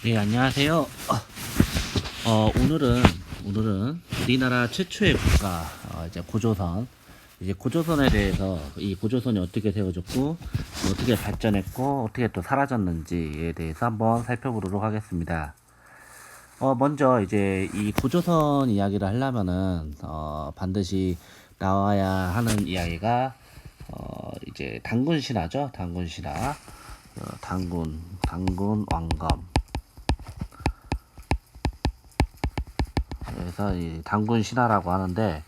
예, 안녕하세요. 오늘은 우리나라 최초의 국가, 이제 고조선. 이제 고조선에 대해서 이 고조선이 어떻게 세워졌고, 어떻게 발전했고, 어떻게 또 사라졌는지에 대해서 한번 살펴보도록 하겠습니다. 먼저 이제 이 고조선 이야기를 하려면은, 반드시 나와야 하는 이야기가, 이제 단군 신화죠. 단군 신화. 단군 왕검. 그래서 이 단군 신화라고 하는데,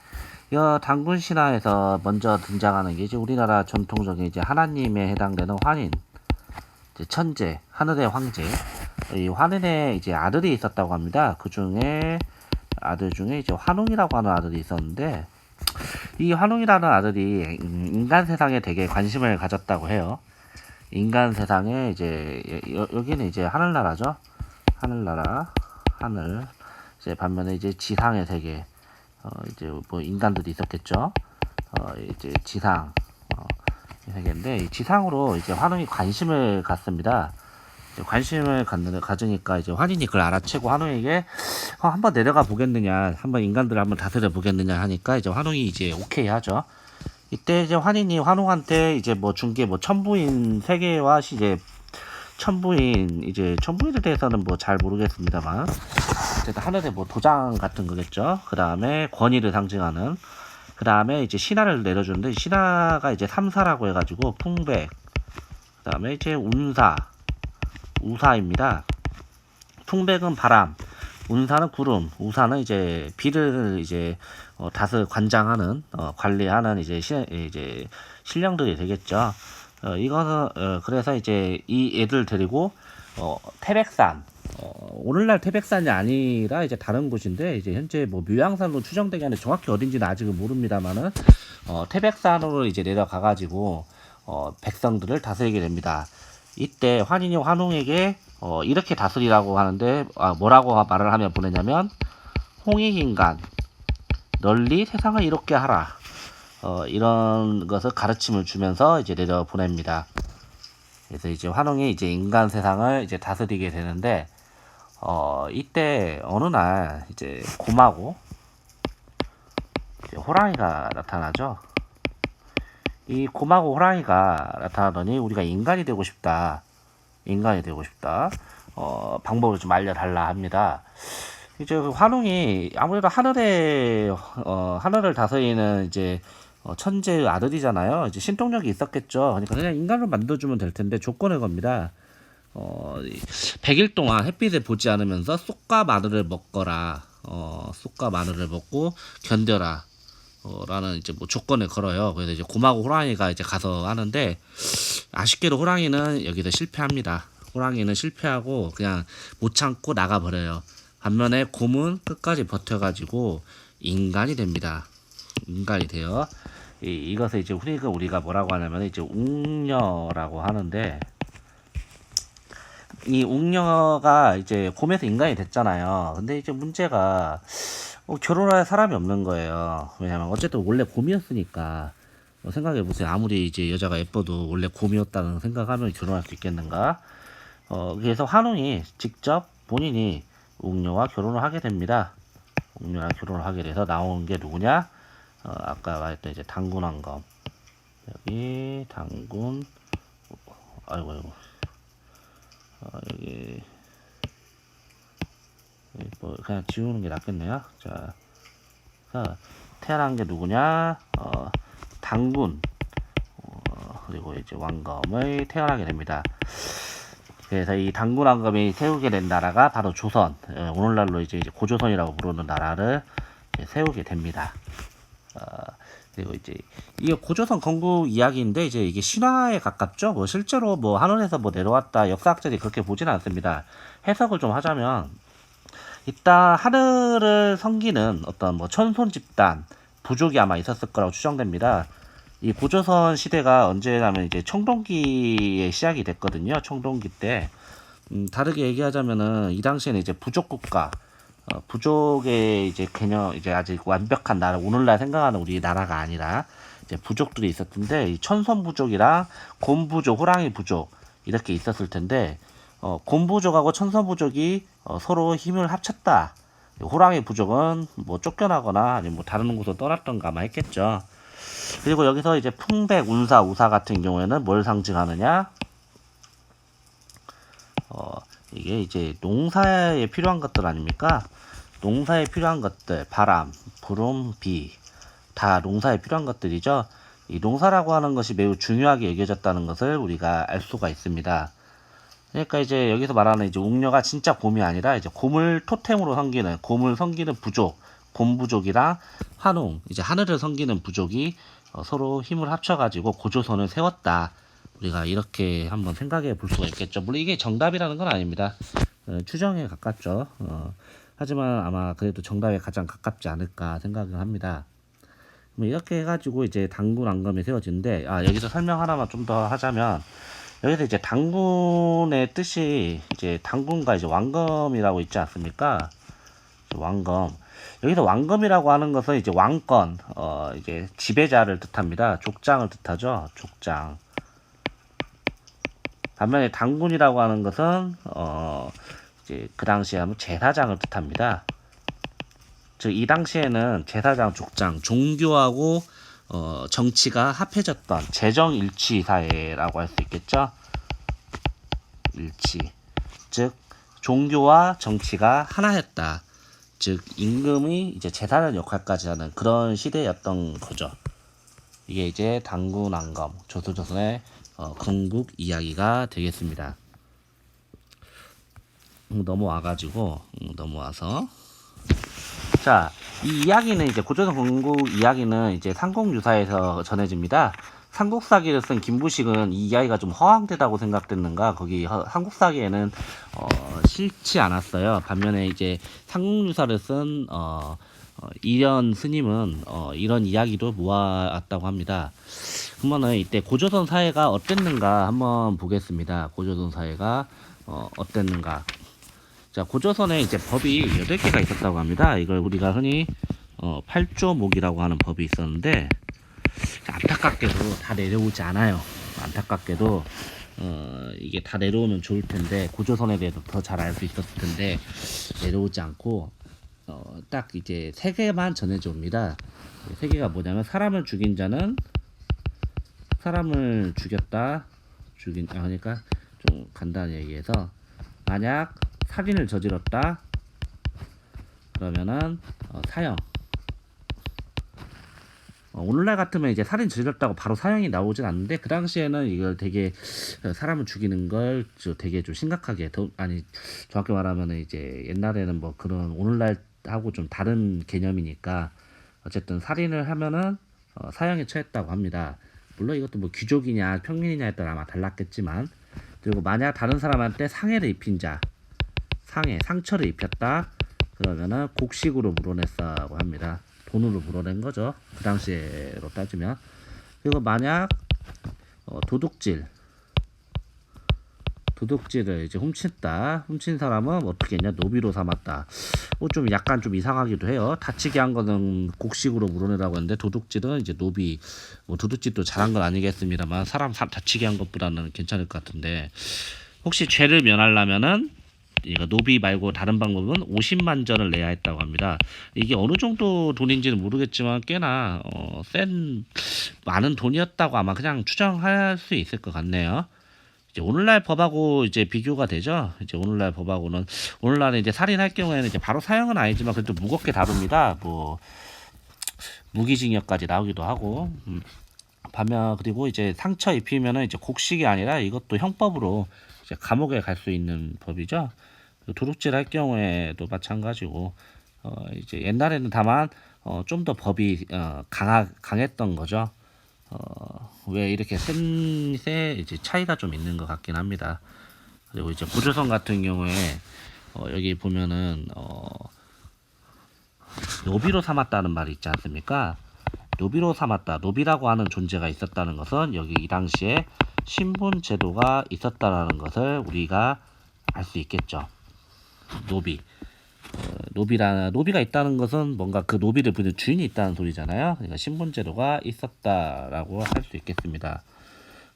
이 단군 신화에서 먼저 등장하는 게 이제 우리나라 전통적인 이제 하나님에 해당되는 환인, 이제 천재, 하늘의 황제. 이 환인의 이제 아들이 있었다고 합니다. 그 중에 아들 중에 이제 환웅이라고 하는 아들이 있었는데, 이 환웅이라는 아들이 인간 세상에 되게 관심을 가졌다고 해요. 인간 세상에 이제 여기는 이제 하늘나라죠. 하늘나라, 하늘. 이제 반면에 이제 지상의 세계, 이제 뭐 인간들이 있었겠죠. 이제 지상, 세계인데 이 지상으로 이제 환웅이 관심을 갖습니다. 이제 관심을 가지니까 이제 환인이 그걸 알아채고 환웅에게 한번 내려가 보겠느냐, 한번 인간들을 한번 다스려 보겠느냐 하니까 이제 환웅이 이제 오케이 하죠. 이때 이제 환인이 환웅한테 이제 뭐 중계 뭐 천부인 세계와 이제 천부인에 대해서는 뭐 잘 모르겠습니다만 어쨌든 하늘의 뭐 도장 같은 거겠죠. 그 다음에 권위를 상징하는, 그 다음에 이제 신하를 내려주는데 신하가 이제 삼사라고 해가지고 풍백, 그 다음에 이제 운사, 우사입니다. 풍백은 바람, 운사는 구름, 우사는 이제 비를 이제 관장하는, 관리하는 이제 신령들이 되겠죠. 이거는 그래서 이제 이 애들 데리고 태백산, 오늘날 태백산이 아니라 이제 다른 곳인데 이제 현재 뭐 묘양산으로 추정되게 하는데 정확히 어딘지는 아직은 모릅니다만은 태백산으로 이제 내려가 가지고 백성들을 다스리게 됩니다. 이때 환인이 환웅에게 이렇게 다스리라고 하는데 뭐라고 말을 하며 보내냐면 홍익인간 널리 세상을 이롭게 하라, 이런 것을 가르침을 주면서 이제 내려 보냅니다. 그래서 이제 환웅이 이제 인간 세상을 이제 다스리게 되는데, 이때 어느 날 이제 곰하고 이제 호랑이가 나타나죠. 이 곰하고 호랑이가 나타나더니 우리가 인간이 되고 싶다. 방법을 좀 알려달라 합니다. 이제 그 환웅이 아무래도 하늘을 다스리는 이제 천재의 아들이잖아요. 이제 신통력이 있었겠죠. 그러니까 그냥 인간을 만들어주면 될 텐데 조건을 겁니다. 100일 동안 햇빛을 보지 않으면서 쑥과 마늘을 먹거라. 쑥과 마늘을 먹고 견뎌라. 라는 이제 뭐 조건을 걸어요. 그래서 이제 곰하고 호랑이가 이제 가서 하는데, 아쉽게도 호랑이는 여기서 실패합니다. 호랑이는 실패하고 그냥 못 참고 나가버려요. 반면에 곰은 끝까지 버텨가지고 인간이 됩니다. 인간이 돼요. 이것을 이제 우리가 뭐라고 하냐면 이제 웅녀라고 하는데, 이 웅녀가 이제 곰에서 인간이 됐잖아요. 근데 이제 문제가 결혼할 사람이 없는 거예요. 왜냐면 어쨌든 원래 곰이었으니까. 생각해보세요. 아무리 이제 여자가 예뻐도 원래 곰이었다는 생각하면 결혼할 수 있겠는가. 그래서 환웅이 직접 본인이 웅녀와 결혼을 하게 됩니다. 웅녀와 결혼을 하게 돼서 나오는 게 누구냐? 아까 말했던 이제 단군 왕검. 여기 단군, 아이고 여기 뭐 그냥 지우는 게 낫겠네요. 자, 태어난 게 누구냐? 단군, 그리고 이제 왕검을 태어나게 됩니다. 그래서 이 단군 왕검이 세우게 된 나라가 바로 조선, 오늘날로 이제 고조선이라고 부르는 나라를 이제 세우게 됩니다. 그리고 이제 이게 고조선 건국 이야기인데 이제 이게 신화에 가깝죠. 뭐 실제로 뭐 하늘에서 뭐 내려왔다, 역사학자들이 그렇게 보지는 않습니다. 해석을 좀 하자면, 이따 하늘을 섬기는 어떤 뭐 천손 집단 부족이 아마 있었을 거라고 추정됩니다. 이 고조선 시대가 언제냐면 이제 청동기에 시작이 됐거든요. 청동기 때. 다르게 얘기하자면은 이 당시에는 이제 부족 국가, 부족의 이제 개념, 이제 아직 완벽한 나라, 오늘날 생각하는 우리 나라가 아니라 이제 부족들이 있었던데, 이 천손 부족이랑 곰 부족, 호랑이 부족 이렇게 있었을 텐데, 곰부족하고 천서부족이 서로 힘을 합쳤다. 호랑이 부족은 뭐 쫓겨나거나 아니면 뭐 다른 곳으로 떠났던가 아마 했겠죠. 그리고 여기서 이제 풍백, 운사, 우사 같은 경우에는 뭘 상징하느냐? 이게 이제 농사에 필요한 것들 아닙니까? 농사에 필요한 것들, 바람, 구름, 비, 다 농사에 필요한 것들이죠. 이 농사라고 하는 것이 매우 중요하게 여겨졌다는 것을 우리가 알 수가 있습니다. 그러니까 이제 여기서 말하는 이제 웅녀가 진짜 곰이 아니라 이제 곰을 토템으로 섬기는, 곰을 섬기는 부족, 곰부족이랑 환웅, 이제 하늘을 섬기는 부족이 서로 힘을 합쳐가지고 고조선을 세웠다. 우리가 이렇게 한번 생각해 볼 수가 있겠죠. 물론 이게 정답이라는 건 아닙니다. 추정에 가깝죠. 하지만 아마 그래도 정답에 가장 가깝지 않을까 생각을 합니다. 이렇게 해가지고 이제 당군 왕검이 세워지는데, 여기서 설명 하나만 좀 더 하자면, 여기서 이제 당군의 뜻이 이제 당군과 이제 왕검이라고 있지 않습니까? 왕검. 여기서 왕검이라고 하는 것은 이제 왕권, 이제 지배자를 뜻합니다. 족장을 뜻하죠. 족장. 반면에 당군이라고 하는 것은 이제 그 당시에 하면 제사장을 뜻합니다. 즉 이 당시에는 제사장, 족장, 종교하고 정치가 합해졌던 재정일치 사회라고 할 수 있겠죠. 일치. 즉 종교와 정치가 하나였다. 즉 임금이 이제 제사장 역할까지 하는 그런 시대였던 거죠. 이게 이제 당군 왕검, 조선의 건국 이야기가 되겠습니다. 넘어와서 자, 이 이야기는 이제 고조선 건국 이야기는 이제 삼국유사에서 전해집니다. 삼국사기를 쓴 김부식은 이 이야기가 좀 허황되다고 생각됐는가 거기 삼국사기에는 싫지 않았어요. 반면에 이제 삼국유사를 쓴 이련 스님은 이런 이야기도 모아왔다고 합니다. 그러면은 이때 고조선 사회가 어땠는가 한번 보겠습니다. 고조선 사회가 어땠는가. 자, 고조선에 이제 법이 8개가 있었다고 합니다. 이걸 우리가 흔히 팔조목이라고 하는 법이 있었는데 안타깝게도 다 내려오지 않아요. 안타깝게도 이게 다 내려오면 좋을 텐데 고조선에 대해서 더 잘 알 수 있었을 텐데 내려오지 않고 딱 이제 3개만 전해져 옵니다. 3개가 뭐냐면 사람을 죽인 자는 사람을 그러니까 좀 간단히 얘기해서 만약 살인을 저질렀다 그러면은 사형. 오늘날 같으면 이제 살인 저질렀다고 바로 사형이 나오진 않는데 그 당시에는 이걸 되게 사람을 죽이는 걸 되게 좀 심각하게 정확히 말하면 이제 옛날에는 뭐 그런 오늘날하고 좀 다른 개념이니까 어쨌든 살인을 하면은 사형에 처했다고 합니다. 물론 이것도 뭐 귀족이냐 평민이냐에 따라 아마 달랐겠지만 그리고 만약 다른 사람한테 상해를 입힌 자 상처를 입혔다 그러면은 곡식으로 물어냈다고 합니다. 돈으로 물어낸 거죠. 그 당시로 따지면. 그리고 만약 도둑질을 이제 훔친 사람은 어떻게 했냐? 노비로 삼았다. 좀 약간 좀 이상하기도 해요. 다치게 한 거는 곡식으로 물어내라고 했는데 도둑질은 이제 노비. 도둑질도 잘한 건 아니겠습니다만 사람 다치게 한 것보다는 괜찮을 것 같은데 혹시 죄를 면하려면은 그러니까 노비 말고 다른 방법은 50만 전을 내야 했다고 합니다. 이게 어느 정도 돈인지는 모르겠지만 꽤나 많은 돈이었다고 아마 그냥 추정할 수 있을 것 같네요. 이제 오늘날 법하고 이제 비교가 되죠. 이제 오늘날 법하고는 오늘날은 이제 살인할 경우에는 이제 바로 사형은 아니지만 그래도 무겁게 다룹니다. 뭐 무기징역까지 나오기도 하고. 반면 그리고 이제 상처 입히면은 이제 곡식이 아니라 이것도 형법으로 이제 감옥에 갈 수 있는 법이죠. 도둑질 할 경우에도 마찬가지고 이제 옛날에는 다만 좀 더 법이 강했던 거죠. 왜 이렇게 이제 차이가 좀 있는 것 같긴 합니다. 그리고 이제 고조선 같은 경우에 여기 보면은 노비로 삼았다는 말이 있지 않습니까? 노비로 삼았다. 노비라고 하는 존재가 있었다는 것은 여기 이 당시에 신분 제도가 있었다라는 것을 우리가 알 수 있겠죠. 노비가 있다는 것은 뭔가 그 노비를 부리는 주인이 있다는 소리잖아요. 그러니까 신분 제도가 있었다라고 할 수 있겠습니다.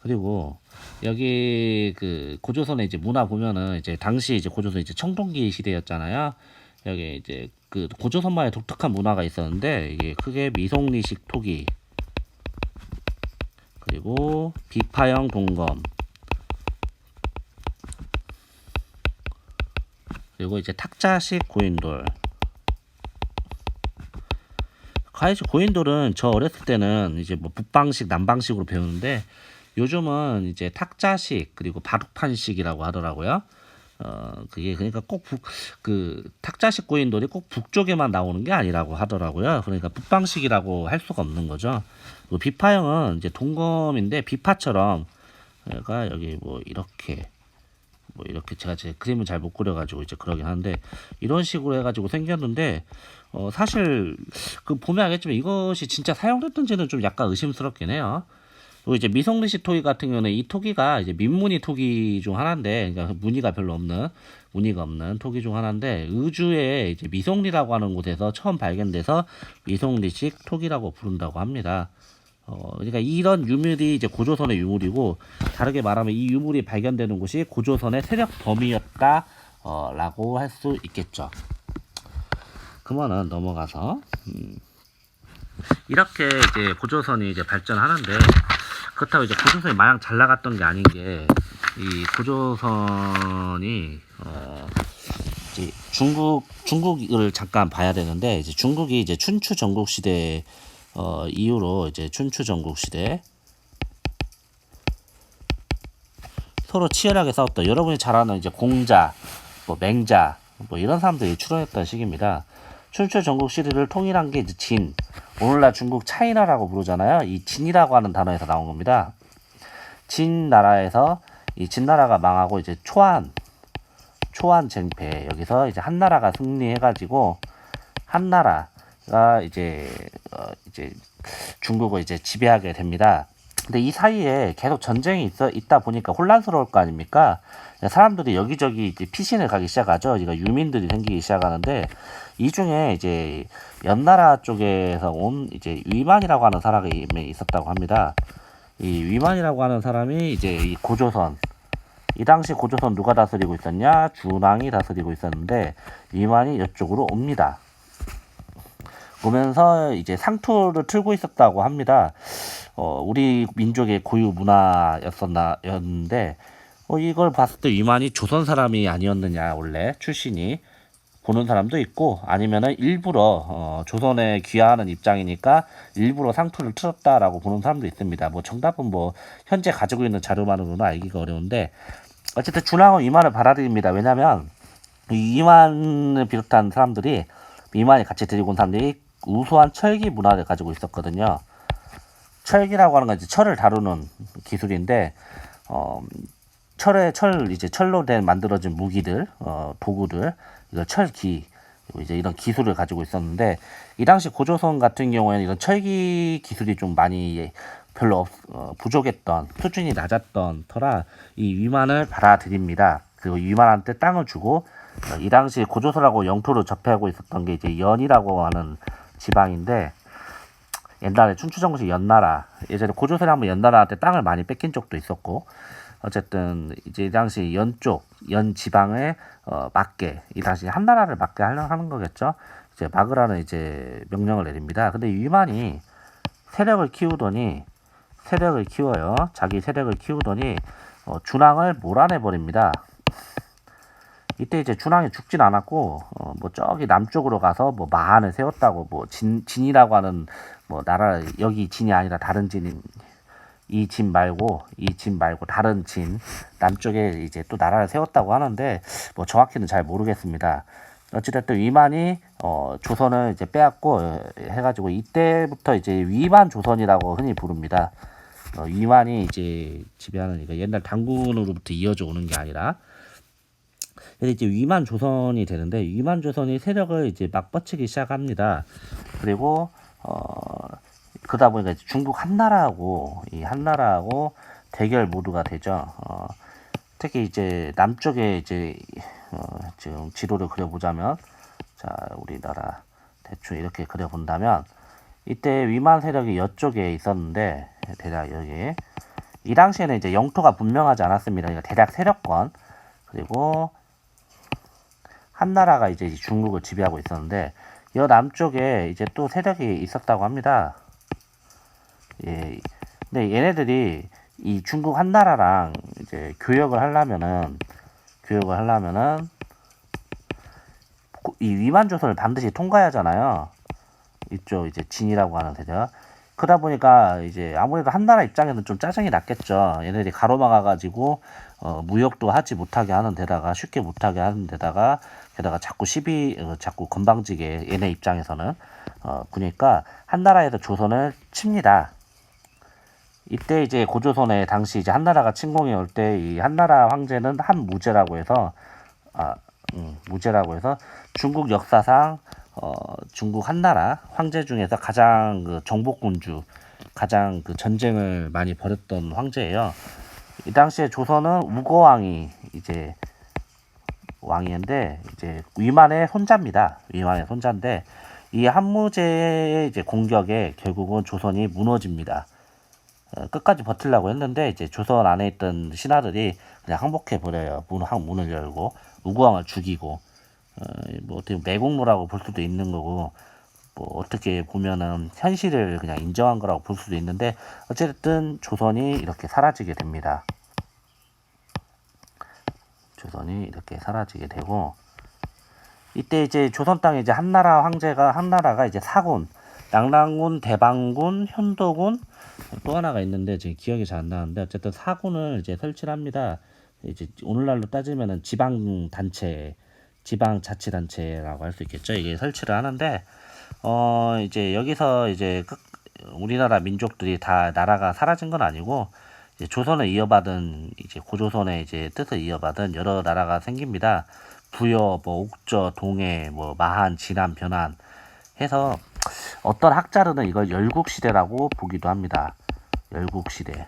그리고 여기 그 고조선의 이제 문화 보면은 이제 당시 이제 고조선 이제 청동기 시대였잖아요. 여기 이제 그 고조선만의 독특한 문화가 있었는데 이게 크게 미송리식 토기 그리고 비파형 동검 그리고 이제 탁자식 고인돌. 가이즈 고인돌은 저 어렸을 때는 이제 뭐 북방식 남방식으로 배우는데 요즘은 이제 탁자식 그리고 바둑판식이라고 하더라고요. 그게 그러니까 꼭 그 탁자식 고인돌이 꼭 북쪽에만 나오는 게 아니라고 하더라고요. 그러니까 북방식이라고 할 수가 없는 거죠. 그 비파형은 이제 동검인데 비파처럼 그러니까 여기 뭐 이렇게 제가 제 그림을 잘 못 그려가지고 이제 그러긴 하는데 이런 식으로 해가지고 생겼는데 사실 그 보면 알겠지만 이것이 진짜 사용됐던지는 좀 약간 의심스럽긴 해요. 그리고 이제 미성리식 토기 같은 경우는 이 토기가 이제 민무늬 토기 중 하나인데, 그러니까 무늬가 별로 없는, 무늬가 없는 토기 중 하나인데, 의주에 이제 미송리라고 하는 곳에서 처음 발견돼서 미송리식 토기라고 부른다고 합니다. 그러니까 이런 유물이 이제 고조선의 유물이고, 다르게 말하면 이 유물이 발견되는 곳이 고조선의 세력 범위였다, 라고 할 수 있겠죠. 그러면은 넘어가서, 이렇게 이제 고조선이 이제 발전하는데, 그렇다고 이제 고조선이 마냥 잘 나갔던 게 아닌 게 이 고조선이 이제 중국을 잠깐 봐야 되는데 이제 중국이 이제 춘추 전국 시대 이후로 이제 춘추 전국 시대 서로 치열하게 싸웠다. 여러분이 잘 아는 이제 공자, 뭐 맹자, 뭐 이런 사람들이 출현했던 시기입니다. 춘추 전국 시대를 통일한 게 이제 진. 오늘날 중국 차이나라고 부르잖아요. 이 진이라고 하는 단어에서 나온 겁니다. 진 나라에서 이 진나라가 망하고 이제 초안 쟁패 여기서 이제 한나라가 승리해가지고 한나라가 이제 중국을 이제 지배하게 됩니다. 근데 이 사이에 계속 전쟁이 있다 보니까 혼란스러울 거 아닙니까? 사람들이 여기저기 이제 피신을 가기 시작하죠. 이거 유민들이 생기기 시작하는데 이 중에 이제 연나라 쪽에서 온 이제 위만이라고 하는 사람이 있었다고 합니다. 이 위만이라고 하는 사람이 이제 이 고조선 이 당시 고조선 누가 다스리고 있었냐? 준왕이 다스리고 있었는데 위만이 이쪽으로 옵니다. 오면서 이제 상투를 틀고 있었다고 합니다. 우리 민족의 고유 문화였는데 이걸 봤을 때 위만이 조선 사람이 아니었느냐 원래 출신이 보는 사람도 있고 아니면은 일부러 조선에 귀화하는 입장이니까 일부러 상투를 틀었다라고 보는 사람도 있습니다. 뭐 정답은 뭐 현재 가지고 있는 자료만으로는 알기가 어려운데 어쨌든 준왕은 위만을 받아들입니다. 왜냐하면 위만을 비롯한 사람들이 위만이 같이 데리고 온 사람들이 우수한 철기 문화를 가지고 있었거든요. 철기라고 하는 건 이제 철을 다루는 기술인데 철로 된 만들어진 무기들, 도구들, 이거 철기, 이제 이런 기술을 가지고 있었는데 이 당시 고조선 같은 경우에는 이런 철기 기술이 좀 많이 별로 부족했던 수준이 낮았던 터라 이 위만을 받아들입니다. 그리고 위만한테 땅을 주고 이 당시 고조선하고 영토를 접하고 있었던 게 이제 연이라고 하는 지방인데 옛날에 춘추전국시 연나라 예전에 고조선이 한번 연나라한테 땅을 많이 뺏긴 적도 있었고 어쨌든 이제 이 당시 연 지방에 맞게 이 당시 한나라를 맞게 하는 거겠죠. 이제 막으라는 이제 명령을 내립니다. 근데 위만이 세력을 키워요. 자기 세력을 키우더니 준왕을 몰아내 버립니다. 이때 이제 준왕이 죽진 않았고 뭐 저기 남쪽으로 가서 뭐 마한을 세웠다고 뭐 진이라고 하는 뭐 나라 여기 진이 아니라 다른 진인 이 진 말고 다른 진 남쪽에 이제 또 나라를 세웠다고 하는데 뭐 정확히는 잘 모르겠습니다. 어찌됐든 위만이 조선을 이제 빼앗고 해가지고 이때부터 이제 위만 조선이라고 흔히 부릅니다. 위만이 이제 지배하는 옛날 당군으로부터 이어져 오는 게 아니라 근데 이제 위만 조선이 되는데 위만 조선이 세력을 이제 막 뻗치기 시작합니다. 그리고 그러다 보니까 이제 중국 한나라하고 대결 모드가 되죠. 특히 이제 남쪽에 이제 지금 지도를 그려보자면 자 우리나라 대충 이렇게 그려본다면 이때 위만 세력이 이쪽에 있었는데 대략 여기 이 당시에는 이제 영토가 분명하지 않았습니다. 그러니까 대략 세력권, 그리고 한나라가 이제 중국을 지배하고 있었는데, 이 남쪽에 이제 또 세력이 있었다고 합니다. 예. 근데 얘네들이 이 중국 한나라랑 이제 교역을 하려면은 이 위만조선을 반드시 통과해야 하잖아요. 이쪽 이제 진이라고 하는 세력. 그러다 보니까 이제 아무래도 한나라 입장에는 좀 짜증이 났겠죠. 얘네들이 가로막아가지고 무역도 하지 못하게 하는 데다가 쉽게 못하게 하는 데다가 게다가 자꾸 자꾸 건방지게 얘네 입장에서는 그러니까 한나라에서 조선을 칩니다. 이때 이제 고조선에 당시 이제 한나라가 침공해 올 때 이 한나라 황제는 한무제라고 해서 무제라고 해서 중국 역사상 중국 한나라 황제 중에서 가장 그 정복군주, 가장 그 전쟁을 많이 벌였던 황제예요. 이 당시에 조선은 우거왕이 이제 왕이었는데 이제 위만의 손자입니다. 위만의 손자인데 이 한무제의 이제 공격에 결국은 조선이 무너집니다. 끝까지 버틸라고 했는데 이제 조선 안에 있던 신하들이 그냥 항복해 버려요. 문을 열고 우구왕을 죽이고 뭐 어떻게 매국노라고 볼 수도 있는 거고 뭐 어떻게 보면은 현실을 그냥 인정한 거라고 볼 수도 있는데 어쨌든 조선이 이렇게 사라지게 됩니다. 조선이 이렇게 사라지게 되고 이때 이제 조선 땅에 이제 한나라가 이제 사군, 양랑군, 대방군, 현도군 또 하나가 있는데 제 기억이 잘 안 나는데 어쨌든 사군을 이제 설치를 합니다. 이제 오늘날로 따지면은 지방자치단체라고 할 수 있겠죠. 이게 설치를 하는데 이제 여기서 이제 우리나라 민족들이 다 나라가 사라진 건 아니고 이제 조선을 이어받은 이제 고조선의 이제 뜻을 이어받은 여러 나라가 생깁니다. 부여, 뭐 옥저, 동해, 뭐 마한, 진안, 변한 해서 어떤 학자들은 이걸 열국시대라고 보기도 합니다. 열국시대.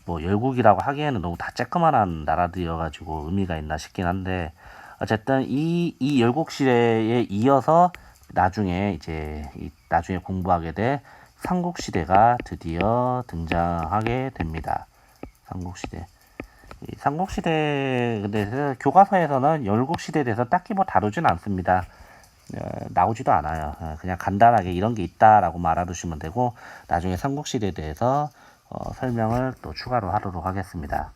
뭐 열국이라고 하기에는 너무 다 쬐끄만한 나라들이어가지고 의미가 있나 싶긴 한데 어쨌든 이 열국시대에 이어서 나중에 공부하게 될 삼국시대가 드디어 등장하게 됩니다. 삼국시대. 이 삼국시대 근데 교과서에서는 열국시대에 대해서 딱히 뭐 다루진 않습니다. 나오지도 않아요. 그냥 간단하게 이런 게 있다라고 말아두시면 되고 나중에 삼국시대에 대해서 설명을 또 추가로 하도록 하겠습니다.